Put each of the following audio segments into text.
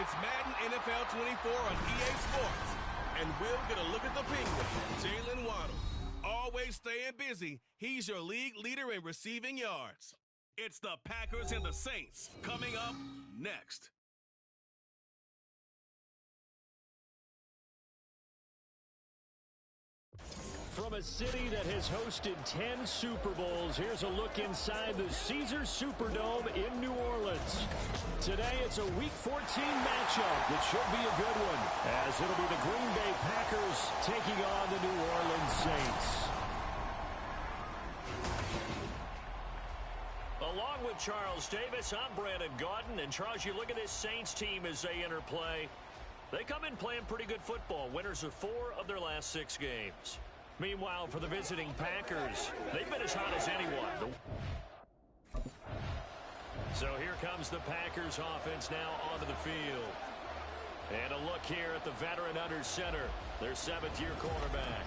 It's Madden NFL 24 on EA Sports. And we'll get a look at the Penguin, Jalen Waddle. Always staying busy, he's your league leader in receiving yards. It's the Packers and the Saints coming up next. From a city that has hosted 10 Super Bowls, here's a look inside the Caesars Superdome in New Orleans. Today, it's a Week 14 matchup that should be a good one, as it'll be the Green Bay Packers taking on the New Orleans Saints. Along with Charles Davis, I'm Brandon Gaudin. And Charles, you look at this Saints team as they interplay. They come in playing pretty good football, winners of 4 of their last 6 games. Meanwhile, for the visiting Packers, they've been as hot as anyone. So here comes the Packers offense now onto the field. And a look here at the veteran under center, their 7th-year quarterback.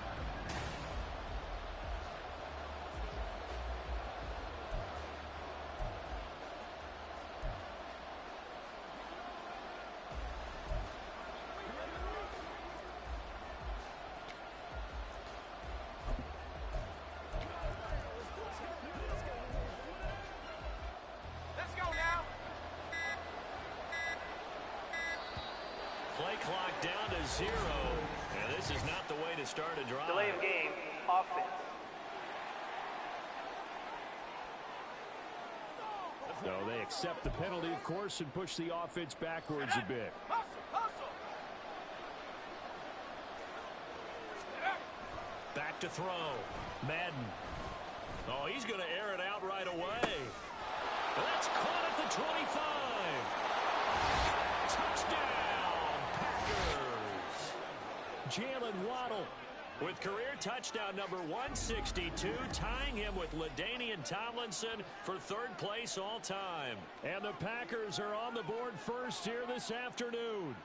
Play clock down to 0, and this is not the way to start a drive. Delay of game, offense. So they accept the penalty, of course, and push the offense backwards a bit. Back to throw. Madden. Oh, he's going to air it out right away. That's caught at the 25. Touchdown, Packers. Jalen Waddle with career touchdown number 162, tying him with LaDainian Tomlinson for 3rd place all time. And the Packers are on the board first here this afternoon.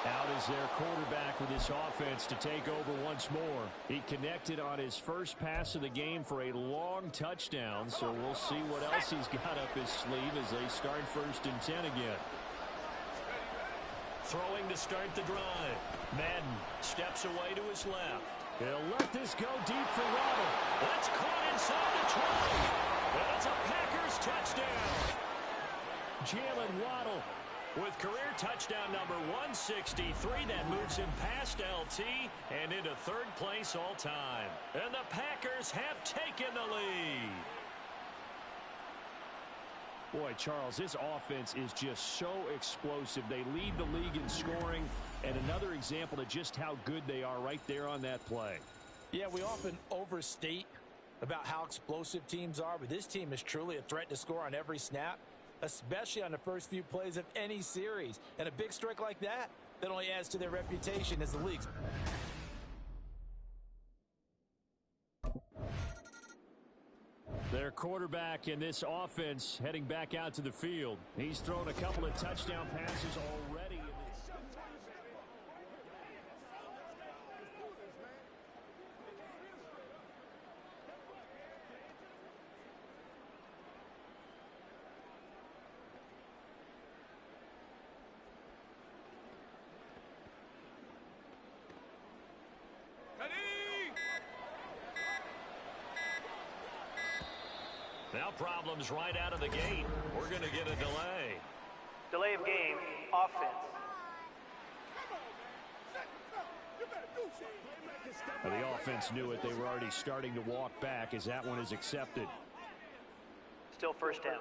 Out is their quarterback with his offense to take over once more. He connected on his first pass of the game for a long touchdown, so we'll see what else he's got up his sleeve as they start 1st and 10 again. Throwing to start the drive. Madden steps away to his left. He'll let this go deep for Waddle. That's caught inside the 20. And it's a Packers touchdown. Jalen Waddle with career touchdown number 163, that moves him past LT and into 3rd place all time. And the Packers have taken the lead. Boy, Charles, this offense is just so explosive. They lead the league in scoring, and another example of just how good they are right there on that play. Yeah, we often overstate about how explosive teams are, but this team is truly a threat to score on every snap, especially on the first few plays of any series. And a big strike like that only adds to their reputation as the league's. Their quarterback in this offense heading back out to the field. He's thrown a couple of touchdown passes already. Now problems right out of the gate. We're going to get a delay. Delay of game, offense. The offense knew it. They were already starting to walk back as that one is accepted. Still 1st down.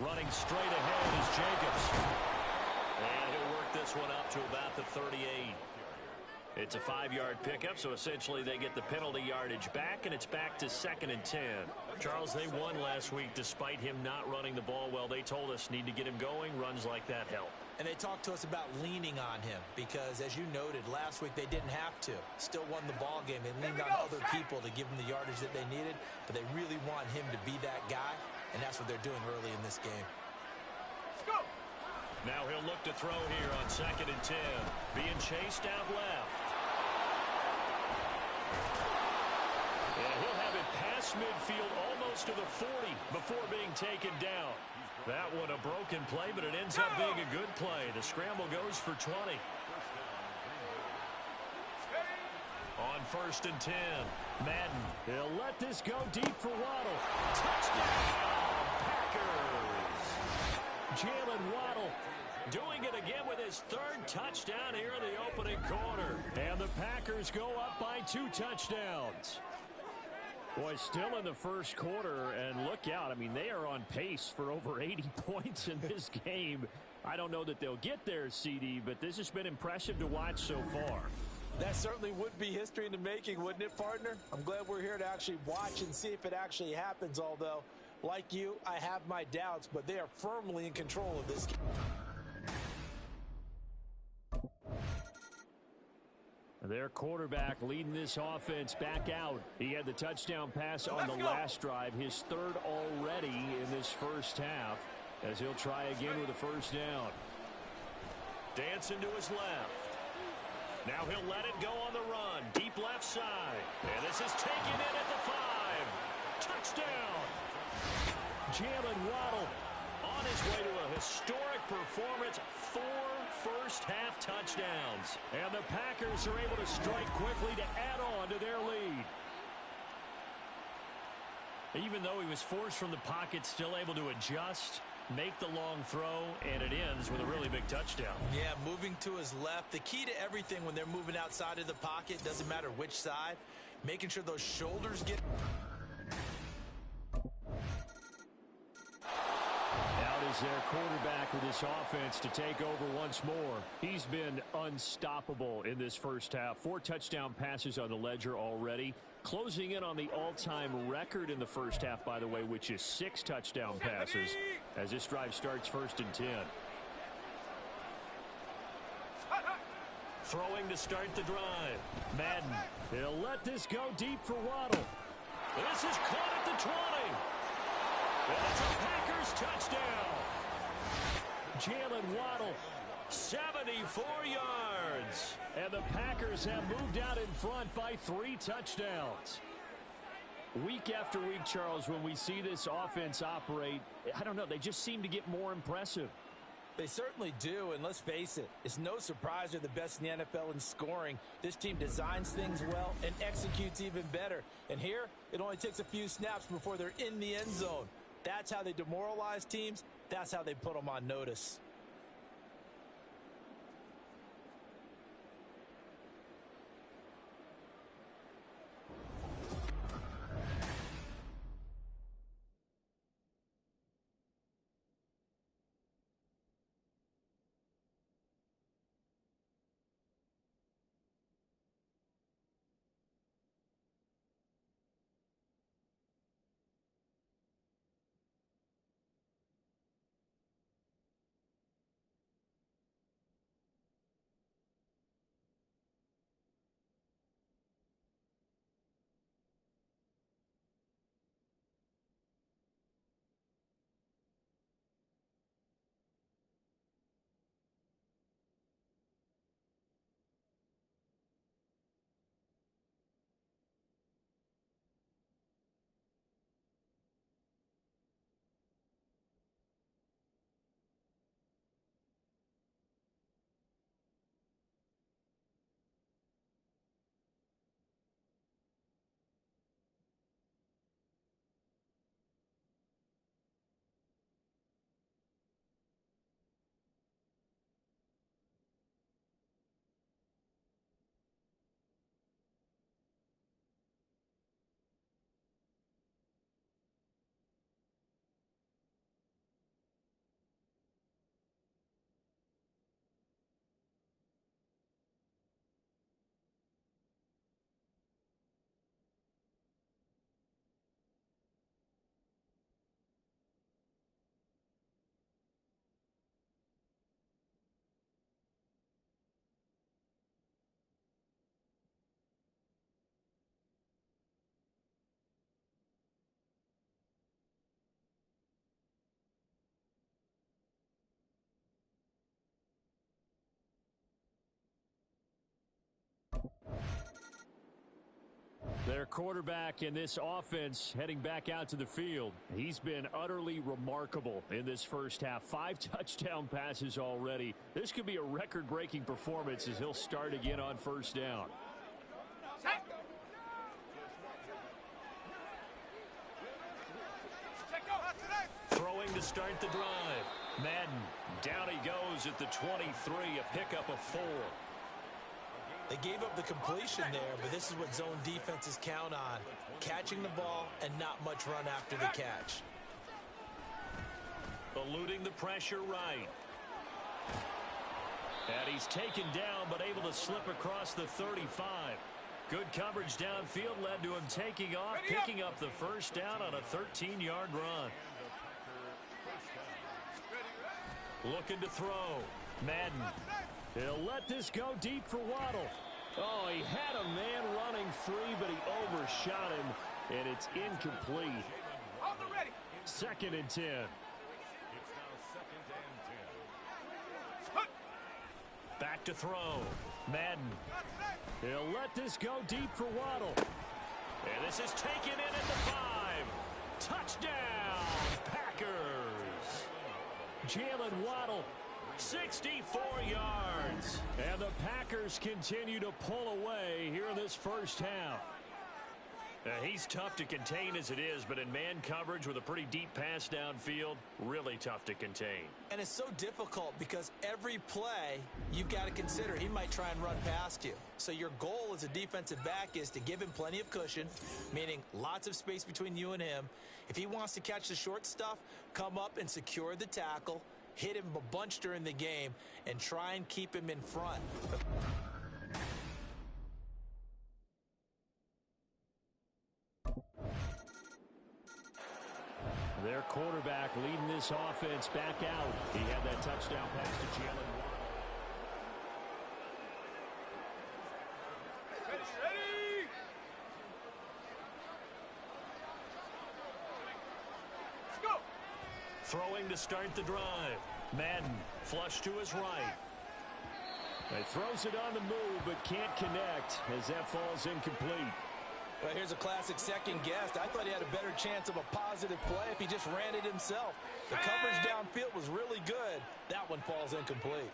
Running straight ahead is Jacobs. And he'll work this one up to about the 38. It's a 5-yard pickup, so essentially they get the penalty yardage back, and it's back to 2nd and 10. Charles, they won last week despite him not running the ball well. They told us need to get him going. Runs like that help. And they talked to us about leaning on him because, as you noted, last week they didn't have to. Still won the ball game. They leaned on other people to give them the yardage that they needed, but they really want him to be that guy, and that's what they're doing early in this game. Let's go. Now he'll look to throw here on 2nd and 10. Being chased out left. And he'll have it past midfield almost to the 40 before being taken down. That one a broken play, but it ends up being a good play. The scramble goes for 20. On 1st and 10, Madden. He'll let this go deep for Waddle. Touchdown, Packers. Jalen Waddle doing it again with his 3rd touchdown here in the opening quarter. And the Packers go up by 2 touchdowns. Boy, still in the first quarter, and look out. I mean, they are on pace for over 80 points in this game. I don't know that they'll get there, CD, but this has been impressive to watch so far. That certainly would be history in the making, wouldn't it, partner? I'm glad we're here to actually watch and see if it actually happens, although, like you, I have my doubts, but they are firmly in control of this game. Their quarterback leading this offense back out. He had the touchdown pass on the last drive, his 3rd already in this first half, as he'll try again with a 1st down. Dancing to his left. Now he'll let it go on the run. Deep left side. And this is taken in at the 5. Touchdown. Jalen Waddle on his way to a historic performance. 4 first-half touchdowns. And the Packers are able to strike quickly to add on to their lead. Even though he was forced from the pocket, still able to adjust, make the long throw, and it ends with a really big touchdown. Yeah, moving to his left. The key to everything when they're moving outside of the pocket, doesn't matter which side, making sure those shoulders get... Out is their quarterback with this offense to take over once more. He's been unstoppable in this first half. 4 touchdown passes on the ledger already. Closing in on the all-time record in the first half, by the way, which is 6 touchdown passes as this drive starts 1st and 10. Throwing to start the drive. Madden. He'll let this go deep for Waddle. This is caught at the 20. And it's a Packers touchdown. Jalen Waddle, 74 yards. And the Packers have moved out in front by 3 touchdowns. Week after week, Charles, when we see this offense operate, I don't know, they just seem to get more impressive. They certainly do, and let's face it, it's no surprise they're the best in the NFL in scoring. This team designs things well and executes even better. And here, it only takes a few snaps before they're in the end zone. That's how they demoralize teams. That's how they put them on notice. Their quarterback in this offense heading back out to the field. He's been utterly remarkable in this first half. 5 touchdown passes already. This could be a record-breaking performance as he'll start again on first down. Throwing to start the drive. Madden, down he goes at the 23, a pickup of 4. They gave up the completion there, but this is what zone defenses count on. Catching the ball and not much run after the catch. Eluding the pressure right. And he's taken down, but able to slip across the 35. Good coverage downfield led to him taking off, picking up the first down on a 13-yard run. Looking to throw. Madden. He'll let this go deep for Waddle. Oh, he had a man running free, but he overshot him, and it's incomplete. 2nd and 10. Back to throw. Madden. He'll let this go deep for Waddle. And this is taken in at the 5. Touchdown, Packers. Jalen Waddle, 64 yards. And the Packers continue to pull away here in this first half. He's tough to contain as it is, but in man coverage with a pretty deep pass downfield, really tough to contain. And it's so difficult because every play you've got to consider he might try and run past you. So your goal as a defensive back is to give him plenty of cushion, meaning lots of space between you and him. If he wants to catch the short stuff, come up and secure the tackle, hit him a bunch during the game, and try and keep him in front. Their quarterback leading this offense back out. He had that touchdown pass to Jalen Waddle. Ready! Let's go! Throwing to start the drive. Madden, flush to his right. He throws it on the move, but can't connect as that falls incomplete. Well, here's a classic second guess. I thought he had a better chance of a positive play if he just ran it himself. The coverage downfield was really good. That one falls incomplete.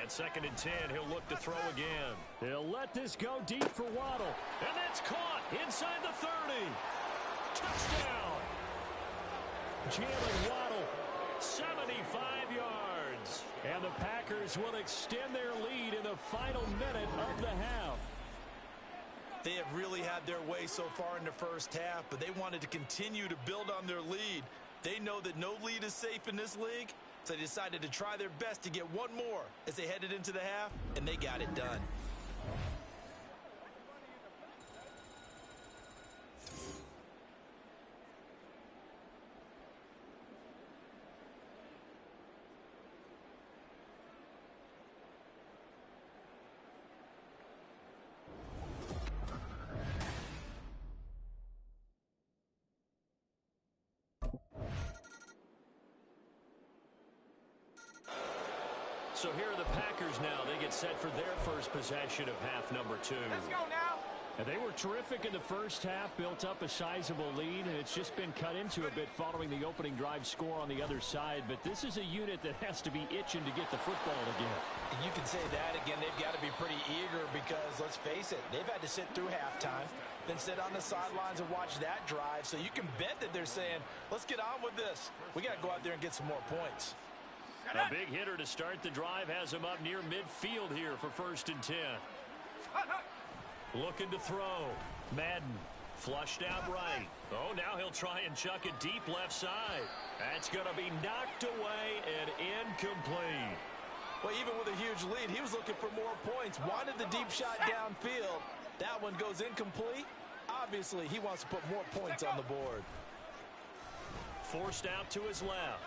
And 2nd and 10, he'll look to throw again. He'll let this go deep for Waddle. And that's caught inside the 30. Touchdown. Jalen Waddle, 75 yards. And the Packers will extend their lead in the final minute of the half. They have really had their way so far in the first half, but they wanted to continue to build on their lead. They know that no lead is safe in this league, so they decided to try their best to get one more as they headed into the half, and they got it done. So here are the Packers now. They get set for their first possession of half number 2. Let's go now! And they were terrific in the first half, built up a sizable lead, and it's just been cut into a bit following the opening drive score on the other side. But this is a unit that has to be itching to get the football again. And you can say that again. They've got to be pretty eager because, let's face it, they've had to sit through halftime, then sit on the sidelines and watch that drive. So you can bet that they're saying, let's get on with this. We got to go out there and get some more points. A big hitter to start the drive has him up near midfield here for 1st and 10. Looking to throw. Madden flushed out right. Oh, now he'll try and chuck it deep left side. That's going to be knocked away and incomplete. Well, even with a huge lead, he was looking for more points. Wanted the deep shot downfield. That one goes incomplete. Obviously, he wants to put more points on the board. Forced out to his left.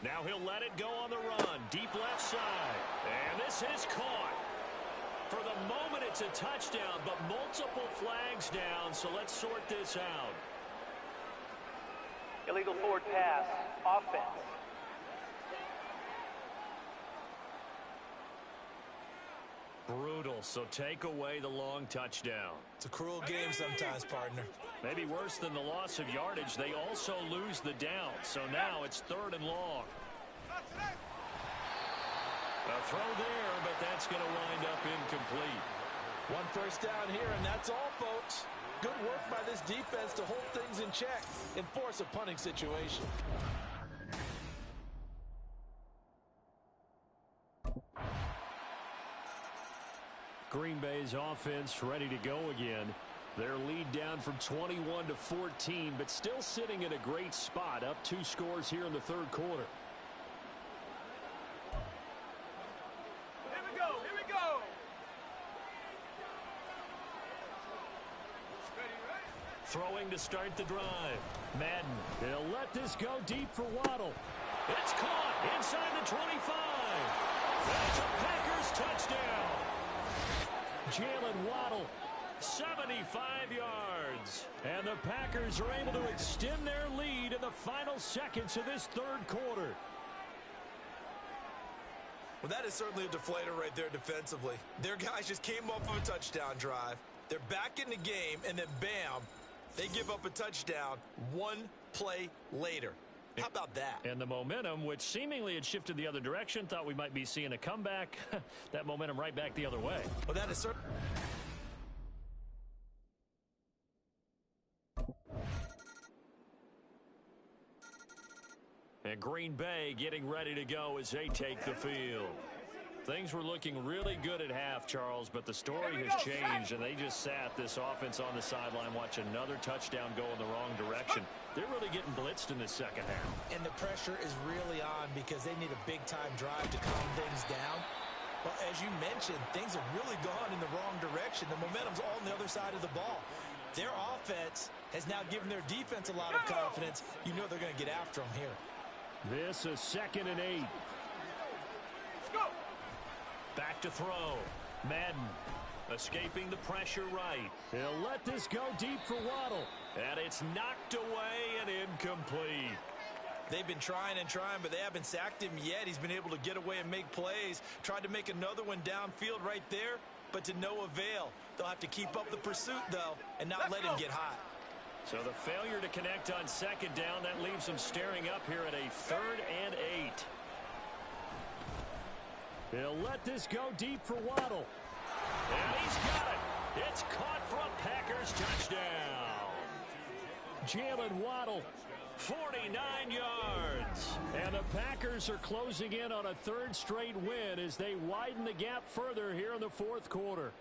Now he'll let it go on the run. Deep left side. And this is caught. For the moment, it's a touchdown, but multiple flags down, so let's sort this out. Illegal forward pass. Offense. Brutal, so take away the long touchdown. It's a cruel game sometimes, partner. Maybe worse than the loss of yardage, they also lose the down. So now it's 3rd and long. A throw there, but that's going to wind up incomplete. 1 first down here, and that's all, folks. Good work by this defense to hold things in check and force a punting situation. Green Bay's offense ready to go again. Their lead down from 21 to 14, but still sitting in a great spot, up 2 scores here in the 3rd quarter. Here we go, here we go. Ready, right? Throwing to start the drive. Madden, he'll let this go deep for Waddle. It's caught inside the 25. That's a Packers touchdown. Jalen Waddle, 75 yards. And the Packers are able to extend their lead in the final seconds of this 3rd quarter. Well, that is certainly a deflator right there defensively. Their guys just came off of a touchdown drive. They're back in the game, and then bam, they give up a touchdown 1 play later. How about that? And the momentum, which seemingly had shifted the other direction, thought we might be seeing a comeback. That momentum right back the other way. Well, that is certainly... And Green Bay getting ready to go as they take the field. Things were looking really good at half, Charles, but the story has changed, and they just sat this offense on the sideline, watch another touchdown go in the wrong direction. They're really getting blitzed in the second half. And the pressure is really on because they need a big-time drive to calm things down. Well, as you mentioned, things have really gone in the wrong direction. The momentum's all on the other side of the ball. Their offense has now given their defense a lot of confidence. You know they're going to get after them here. This is 2nd and 8. Let's go. Back to throw. Madden escaping the pressure right. He'll let this go deep for Waddle. And it's knocked away and incomplete. They've been trying and trying, but they haven't sacked him yet. He's been able to get away and make plays. Tried to make another one downfield right there, but to no avail. They'll have to keep up the pursuit, though, and not let him get hot. So the failure to connect on 2nd down, that leaves them staring up here at a 3rd and 8. He'll let this go deep for Waddle. And he's got it. It's caught for a Packers touchdown. Jalen Waddle, 49 yards. And the Packers are closing in on a 3rd straight win as they widen the gap further here in the 4th quarter.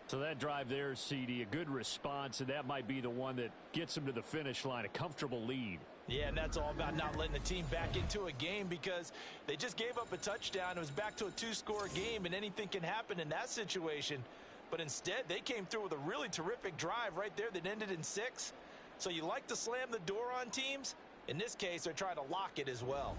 So that drive there, CD, a good response, and that might be the one that gets them to the finish line, a comfortable lead. Yeah, and that's all about not letting the team back into a game because they just gave up a touchdown. It was back to a 2-score game, and anything can happen in that situation. But instead, they came through with a really terrific drive right there that ended in 6. So you like to slam the door on teams? In this case, they're trying to lock it as well.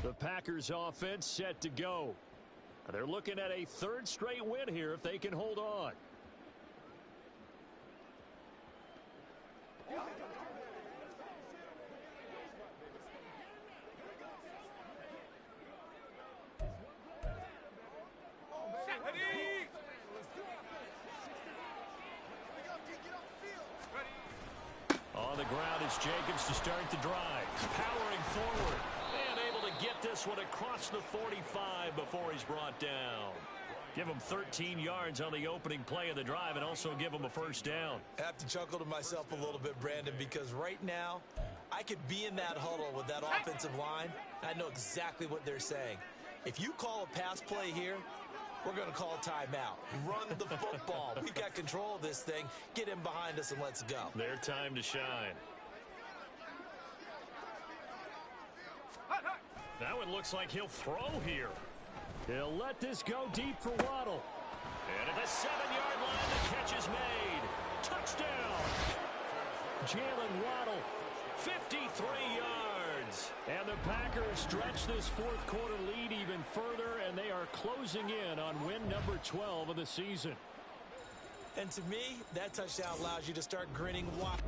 The Packers offense set to go. They're looking at a 3rd straight win here if they can hold on. the ground is Jacobs to start the drive. Powering forward. And able to get this one across the 45 before he's brought down. Give him 13 yards on the opening play of the drive and also give him a first down. I have to chuckle to myself a little bit, Brandon, because right now I could be in that huddle with that offensive line. I know exactly what they're saying. If you call a pass play here, we're going to call a timeout. Run the football. We've got control of this thing. Get him behind us and let's go. Their time to shine. Now it looks like he'll throw here. He'll let this go deep for Waddle. And at the 7-yard line, the catch is made. Touchdown. Jalen Waddle, 53 yards. And the Packers stretch this fourth quarter lead even further, and they are closing in on win number 12 of the season. And to me, that touchdown allows you to start grinning wide.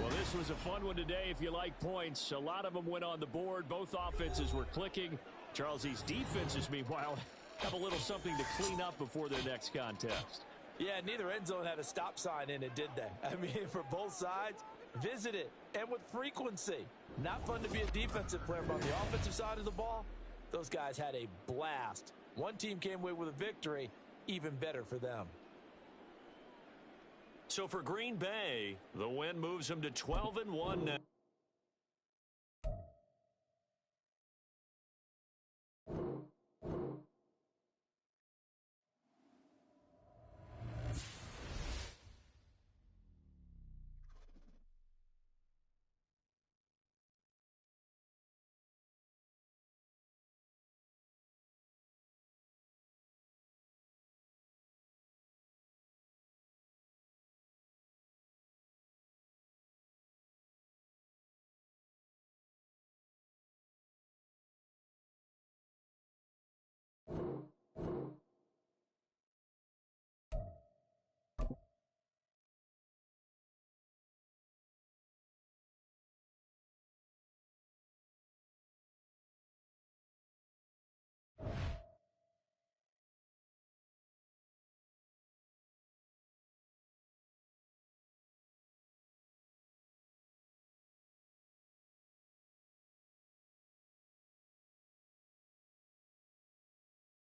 Well, this was a fun one today if you like points. A lot of them went on the board. Both offenses were clicking. Charles, these defenses, meanwhile, have a little something to clean up before their next contest. Yeah, neither end zone had a stop sign in it, did they? I mean, for both sides, visit it, and with frequency. Not fun to be a defensive player, but on the offensive side of the ball, those guys had a blast. One team came away with a victory, even better for them. So for Green Bay, the win moves them to 12-1 now.